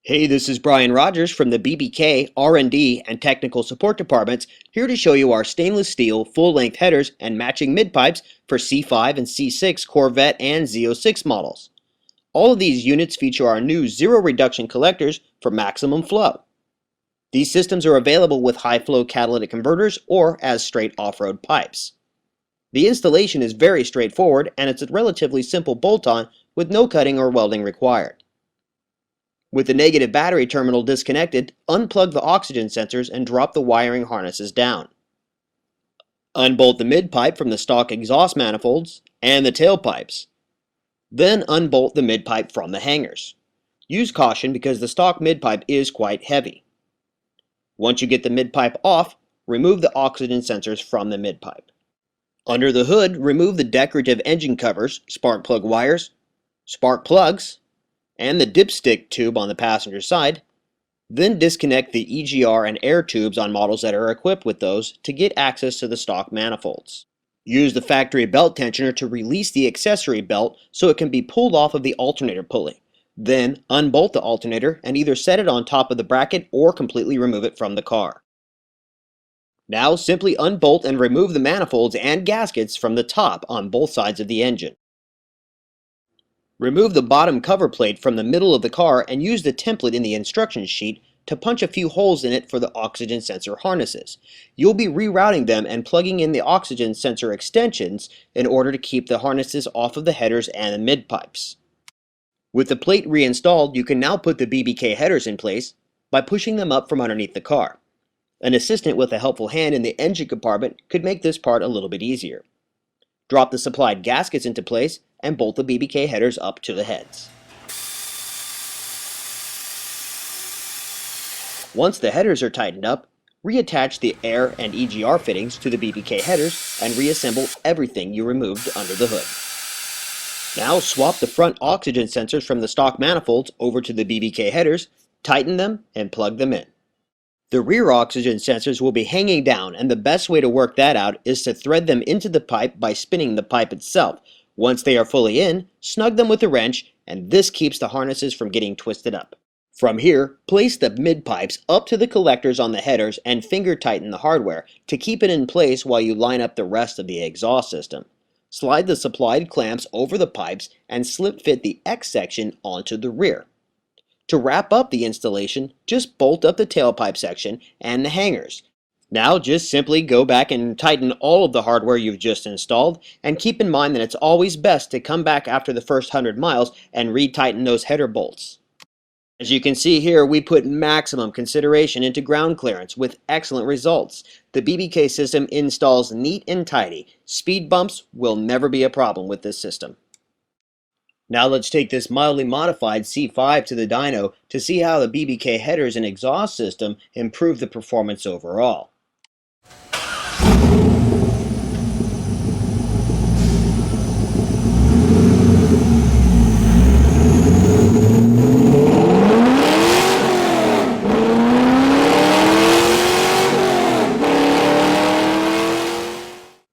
Hey, this is Brian Rogers from the BBK, R&D, and Technical Support Departments, here to show you our stainless steel full-length headers and matching mid-pipes for C5 and C6 Corvette and Z06 models. All of these units feature our new zero-reduction collectors for maximum flow. These systems are available with high-flow catalytic converters or as straight off-road pipes. The installation is very straightforward, and it's a relatively simple bolt-on with no cutting or welding required. With the negative battery terminal disconnected, unplug the oxygen sensors and drop the wiring harnesses down. Unbolt the mid-pipe from the stock exhaust manifolds and the tailpipes. Then unbolt the mid-pipe from the hangers. Use caution because the stock mid-pipe is quite heavy. Once you get the mid-pipe off, remove the oxygen sensors from the mid-pipe. Under the hood, remove the decorative engine covers, spark plug wires, spark plugs, and the dipstick tube on the passenger side. Then disconnect the EGR and air tubes on models that are equipped with those to get access to the stock manifolds. Use the factory belt tensioner to release the accessory belt so it can be pulled off of the alternator pulley. Then unbolt the alternator and either set it on top of the bracket or completely remove it from the car. Now simply unbolt and remove the manifolds and gaskets from the top on both sides of the engine. Remove the bottom cover plate from the middle of the car and use the template in the instruction sheet to punch a few holes in it for the oxygen sensor harnesses. You'll be rerouting them and plugging in the oxygen sensor extensions in order to keep the harnesses off of the headers and the mid-pipes. With the plate reinstalled, you can now put the BBK headers in place by pushing them up from underneath the car. An assistant with a helpful hand in the engine compartment could make this part a little bit easier. Drop the supplied gaskets into place and bolt the BBK headers up to the heads. Once the headers are tightened up, reattach the air and EGR fittings to the BBK headers and reassemble everything you removed under the hood. Now swap the front oxygen sensors from the stock manifolds over to the BBK headers, tighten them, and plug them in. The rear oxygen sensors will be hanging down, and the best way to work that out is to thread them into the pipe by spinning the pipe itself. Once they are fully in, snug them with a wrench, and this keeps the harnesses from getting twisted up. From here, place the mid-pipes up to the collectors on the headers and finger tighten the hardware to keep it in place while you line up the rest of the exhaust system. Slide the supplied clamps over the pipes and slip fit the X section onto the rear. To wrap up the installation, just bolt up the tailpipe section and the hangers. Now just simply go back and tighten all of the hardware you've just installed, and keep in mind that it's always best to come back after the first 100 miles and retighten those header bolts. As you can see here, we put maximum consideration into ground clearance with excellent results. The BBK system installs neat and tidy. Speed bumps will never be a problem with this system. Now let's take this mildly modified C5 to the dyno to see how the BBK headers and exhaust system improve the performance overall.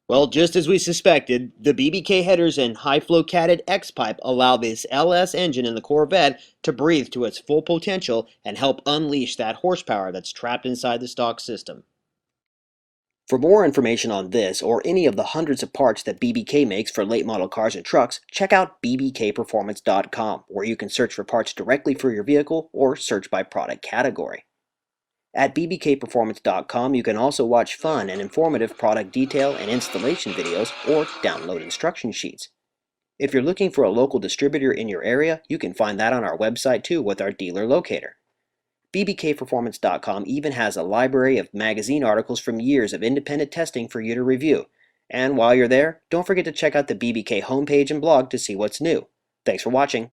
Well, just as we suspected, the BBK headers and high-flow catted X-pipe allow this LS engine in the Corvette to breathe to its full potential and help unleash that horsepower that's trapped inside the stock system. For more information on this or any of the hundreds of parts that BBK makes for late model cars and trucks, check out bbkperformance.com, where you can search for parts directly for your vehicle or search by product category. At bbkperformance.com, you can also watch fun and informative product detail and installation videos or download instruction sheets. If you're looking for a local distributor in your area, you can find that on our website too with our dealer locator. bbkperformance.com even has a library of magazine articles from years of independent testing for you to review. And while you're there, don't forget to check out the BBK homepage and blog to see what's new. Thanks for watching.